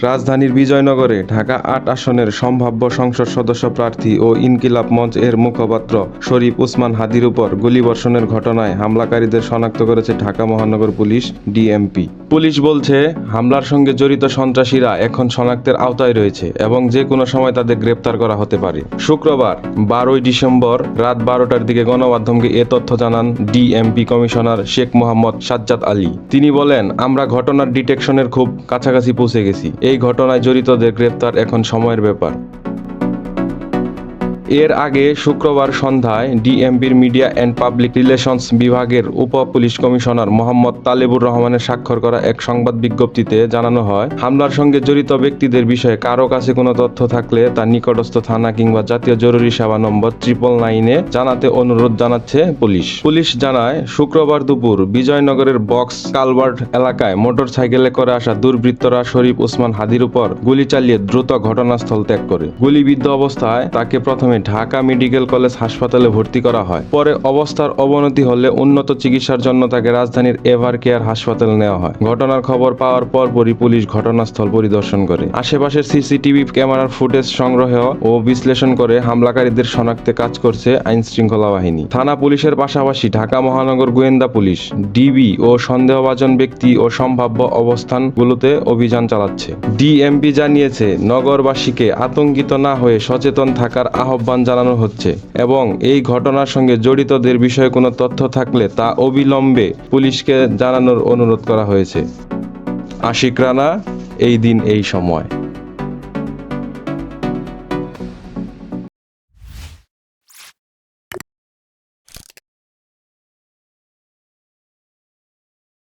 রাজধানীর বিজয়নগরে ঢাকা ৮ আসনের সম্ভাব্য সংসদ সদস্য প্রার্থী ও ইনকিলাব মঞ্চ এর মুখপাত্র শরীফ ওসমান হাদীর উপর গুলিবর্ষণের ঘটনায় হামলাকারীদের শনাক্ত করেছে ঢাকা মহানগর পুলিশ ডিএমপি। পুলিশ বলছে, হামলার সঙ্গে জড়িত সন্ত্রাসীরা এখন শনাক্তের আওতায় রয়েছে এবং যে কোনো সময় তাদের গ্রেপ্তার করা হতে পারে। শুক্রবার 12 ডিসেম্বর রাত 12টার দিকে গণমাধ্যমকে এ তথ্য জানান ডিএমপি কমিশনার শেখ মোহাম্মদ সাজ্জাদ আলী। তিনি বলেন, আমরা ঘটনার ডিটেকশনের খুব কাছাকাছি পৌঁছে গেছি। এই ঘটনায় জড়িতদের গ্রেপ্তার এখন সময়ের ব্যাপার। এর আগে শুক্রবার সন্ধ্যায় ডিএমপির মিডিয়া অ্যান্ড পাবলিক রিলেশনস বিভাগের উপ পুলিশ কমিশনার মোহাম্মদ তালেবুর রহমানের স্বাক্ষর করা এক সংবাদ বিজ্ঞপ্তিতে জানানো হয়, হামলার সঙ্গে জড়িত ব্যক্তিদের বিষয়ে কারো কাছে কোনো তথ্য থাকলে তার নিকটস্থ থানা কিংবা জাতীয় জরুরি সেবা নম্বর 999-এ জানাতে অনুরোধ জানাচ্ছে পুলিশ। পুলিশ জানায়, শুক্রবার দুপুর বিজয়নগরের বক্স কালভার্ট এলাকায় মোটরসাইকেলে করে আসা দুর্বৃত্তরা শরীফ ওসমান হাদীর উপর গুলি চালিয়ে দ্রুত ঘটনাস্থল ত্যাগ করে। গুলিবিদ্ধ অবস্থায় তাকে প্রথমে ঢাকা মেডিকেল কলেজ হাসপাতালে ভর্তি করা হয়। পরে অবস্থার অবনতি হলে উন্নত চিকিৎসার জন্য তাকে রাজধানীর এভার কেয়ার হাসপাতালে নেওয়া হয়। ঘটনার খবর পাওয়ার পরপরই পুলিশ ঘটনাস্থল পরিদর্শন করে আশেপাশের সিসিটিভি ক্যামেরার ফুটেজ সংগ্রহ ও বিশ্লেষণ করে হামলাকারীদের শনাক্তে কাজ করছে আইন শৃঙ্খলা বাহিনী। থানা পুলিশের পাশাপাশি ঢাকা মহানগর গোয়েন্দা পুলিশ, ডিবি ও সন্দেহভাজন ব্যক্তি ও সম্ভাব্য অবস্থানগুলোতে অভিযান চালাচ্ছে। ডিএমপি জানিয়েছে, নগরবাসীকে আতঙ্কিত না হয়ে সচেতন থাকার আহ্বান জানানো হচ্ছে এবং এই ঘটনার সঙ্গে জড়িতদের বিষয়ে কোনো তথ্য থাকলে তা অবিলম্বে পুলিশকে জানানোর অনুরোধ করা হয়েছে। আশিক রানা, এই দিন এই সময়।